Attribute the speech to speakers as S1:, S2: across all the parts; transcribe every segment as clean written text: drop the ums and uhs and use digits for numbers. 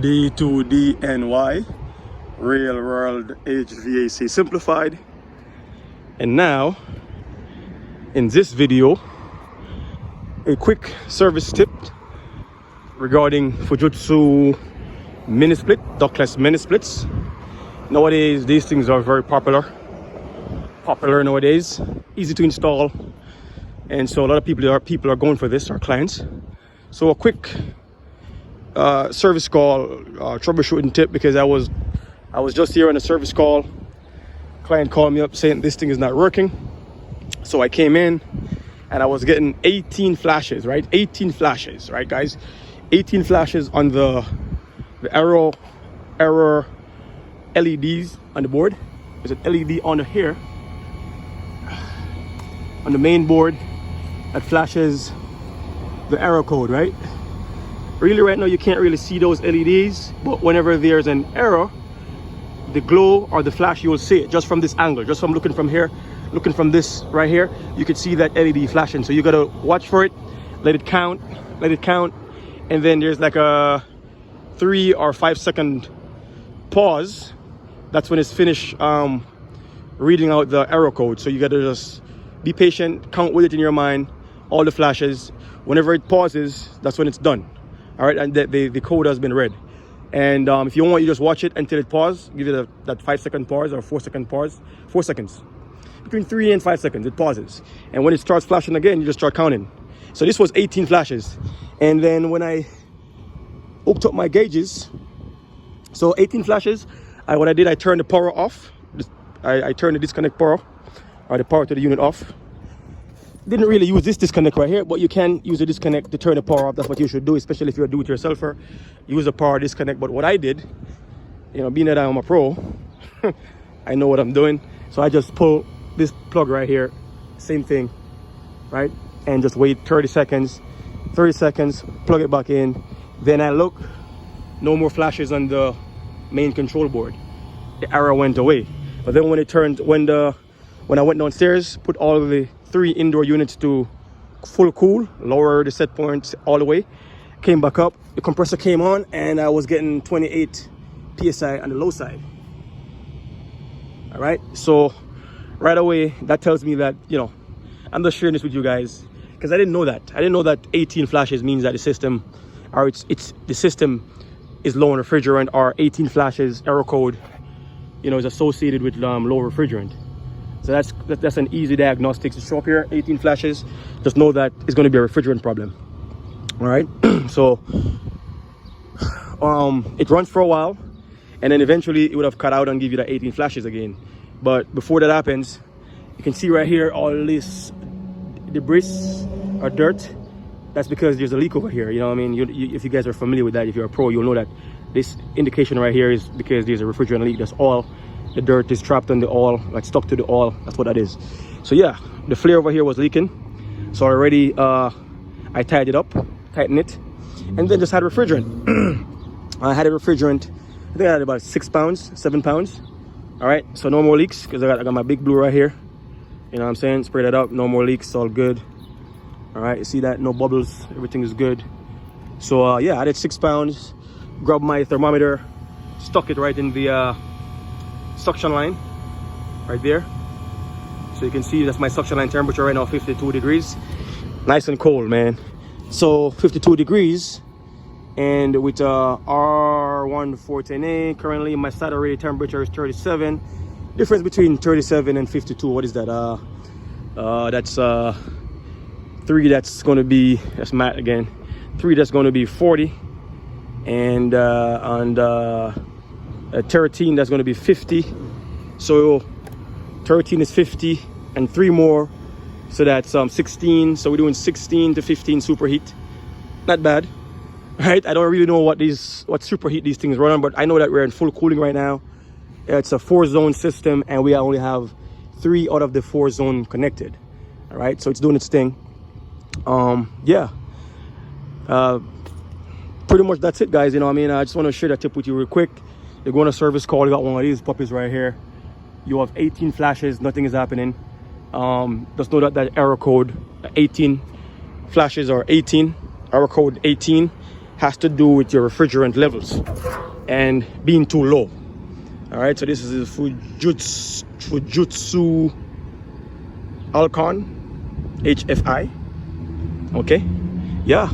S1: D2DNY, Real World HVAC Simplified. And now, in this video, a quick service tip regarding Fujitsu mini split, ductless mini splits. Nowadays, these things are very popular nowadays, easy to install, and so a lot of people are going for this, our clients. So a quick service call, troubleshooting tip, because I was just here on a service call. Client called me up saying this thing is not working. So I came in and I was getting 18 flashes, right? 18 flashes, right, guys? 18 flashes on the error LEDs on the board. There's an LED on here on the main board that flashes the error code, right? Really, right now you can't really see those LEDs, but whenever there's an error, the glow or the flash, you will see it just from this angle, just from looking from here, looking from this right here, you can see that LED flashing. So you gotta watch for it, let it count, and then there's like a 3 or 5 second pause. That's when it's finished reading out the error code. So you gotta just be patient, count with it in your mind, all the flashes. Whenever it pauses, that's when it's done. All right, and the code has been read. And if you want, you just watch it until it pauses. Give it that 5 second pause or 4 second pause, 4 seconds. Between 3 and 5 seconds, it pauses. And when it starts flashing again, you just start counting. So this was 18 flashes. And then when I hooked up my gauges, so 18 flashes, what I did, I turned the power off. I turned the disconnect power, or the power to the unit off. Didn't really use this disconnect right here, but you can use the disconnect to turn the power off. That's what you should do, especially if you're a do-it-yourselfer. Use the power disconnect. But what I did, you know, being that I'm a pro, I know what I'm doing. So I just pull this plug right here, same thing, right? And just wait 30 seconds, plug it back in. Then I look, no more flashes on the main control board. The error went away. But then when I went downstairs, put all of the 3 indoor units to full cool, lower the set point all the way, came back up, the compressor came on, and I was getting 28 psi on the low side. All right, so right away that tells me that, you know, I'm just sharing this with you guys because I didn't know that 18 flashes means that the system, or the system is low on refrigerant, or 18 flashes error code, you know, is associated with low refrigerant. So that's an easy diagnostic to show up here. 18 flashes, just know that it's going to be a refrigerant problem. All right, so it runs for a while, and then eventually it would have cut out and give you the 18 flashes again. But before that happens, you can see right here all this debris or dirt. That's because there's a leak over here. You know what I mean? If you guys are familiar with that, if you're a pro, you'll know that this indication right here is because there's a refrigerant leak. That's all. The dirt is trapped on the oil, like stuck to the oil. That's what that is. So yeah, the flare over here was leaking. So already I tied it up, tightened it, and then just had refrigerant. I had a refrigerant, I think I had about 6 pounds, 7 pounds. All right, so no more leaks because I got my big blue right here. You know what I'm saying? Spray that up, no more leaks, all good. All right, you see that? No bubbles, everything is good. So yeah, I did 6 pounds, grabbed my thermometer, stuck it right in the suction line right there. So you can see that's my suction line temperature right now, 52 degrees. Nice and cold, man. So 52 degrees, and with R1410A, currently my Saturday temperature is 37. Difference between 37 and 52, what is that? That's 3, that's going to be, that's math again, 3, that's going to be 40, and on 13, that's going to be 50. So 13 is 50 and 3 more, so that's 16. So we're doing 16 to 15 superheat. Not bad, right? I don't really know what superheat these things run on, but I know that we're in full cooling right now. It's a 4-zone system, and we only have 3 out of the 4 zone connected. All right, so it's doing its thing. Yeah, pretty much that's it, guys. You know what I mean? I just want to share that tip with you real quick. You're going to service call, you got one of these puppies right here. You have 18 flashes, nothing is happening. Just know that error code 18 flashes, or 18 error code 18 has to do with your refrigerant levels and being too low. All right, so this is a Fujitsu Alcon HFI. Okay, yeah.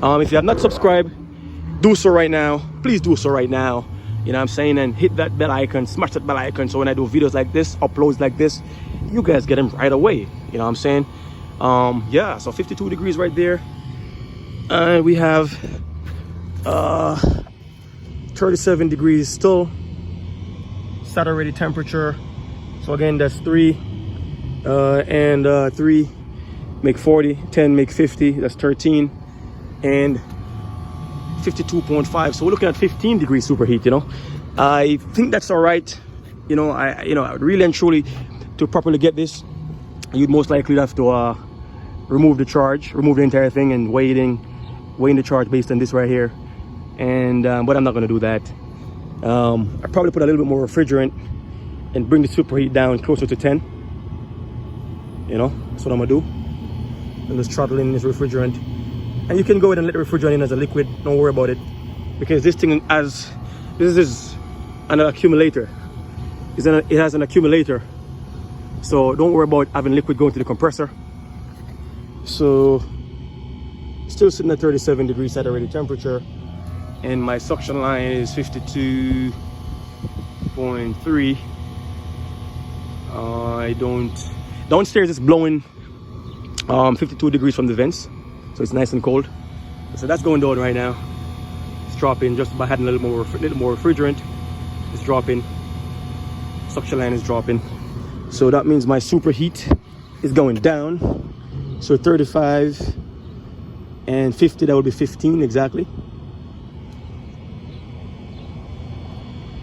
S1: If you have not subscribed, do so right now. Please do so right now. You know what I'm saying? And hit that bell icon, smash that bell icon, so when I do videos like this, uploads like this, you guys get them right away. You know what I'm saying? Yeah, so 52 degrees right there. And we have 37 degrees still. Saturday temperature. So again, that's 3 and 3 make 40, 10 make 50, that's 13, and 52.5. So we're looking at 15 degrees superheat. You know, I think that's all right. You know, I really and truly, to properly get this, you'd most likely have to remove the charge, remove the entire thing, and weighing the charge based on this right here. And but I'm not going to do that. I probably put a little bit more refrigerant and bring the superheat down closer to 10. You know, that's what I'm gonna do. And just throttle in this refrigerant. And you can go ahead and let the refrigerant in as a liquid. Don't worry about it, because this thing this is an accumulator. It has an accumulator, so don't worry about having liquid going to the compressor. So still sitting at 37 degrees Saturday temperature, and my suction line is 52.3. Downstairs it's blowing 52 degrees from the vents, so it's nice and cold. So that's going down right now. It's dropping just by adding a little more refrigerant. It's dropping. Suction line is dropping. So that means my superheat is going down. So 35 and 50, that would be 15 exactly.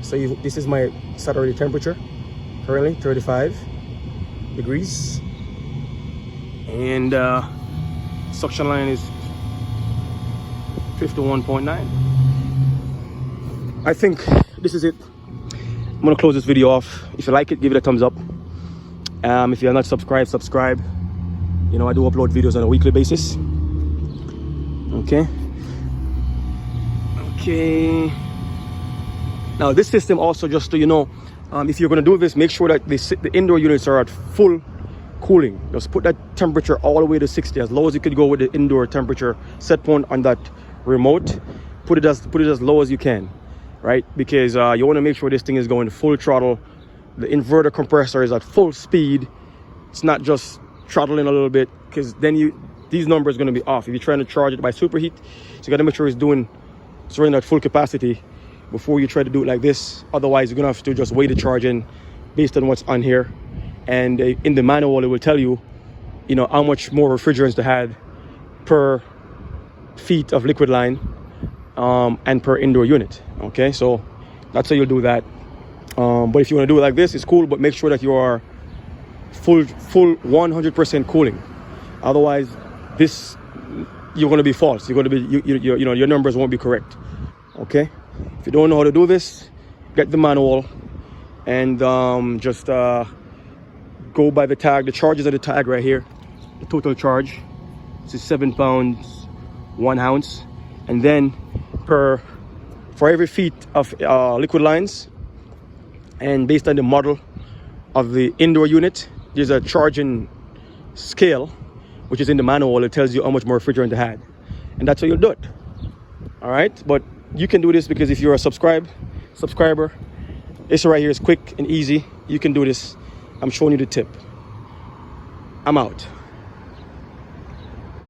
S1: So this is my Saturday temperature, currently 35 degrees. And suction line is 51.9. I think this is it. I'm gonna close this video off. If you like it, give it a thumbs up. If you are not subscribed, subscribe. You know, I do upload videos on a weekly basis. Okay. Now this system also, just so you know, if you're gonna do this, make sure that the indoor units are at full cooling. Just put that temperature all the way to 60, as low as you could go with the indoor temperature set point on that remote. Put it as low as you can, right? Because you want to make sure this thing is going full throttle. The inverter compressor is at full speed. It's not just throttling a little bit, because then these numbers are going to be off if you're trying to charge it by superheat. So you got to make sure it's running at full capacity before you try to do it like this. Otherwise, you're gonna have to just weigh the charge in based on what's on here. And in the manual, it will tell you, you know, how much more refrigerants to add per feet of liquid line and per indoor unit. Okay, so that's how you'll do that. But if you want to do it like this, it's cool, but make sure that you are full 100% cooling. Otherwise, you're going to be false. You're going to be you know, your numbers won't be correct. Okay, if you don't know how to do this, get the manual and just go by the tag. The charges are the tag right here. The total charge, this is 7 pounds 1 ounce, and then for every feet of liquid lines, and based on the model of the indoor unit, there's a charging scale which is in the manual. It tells you how much more refrigerant to add, and that's how you'll do it. All right, but you can do this because if you're a subscriber, this right here is quick and easy. You can do this. I'm showing you the tip. I'm out.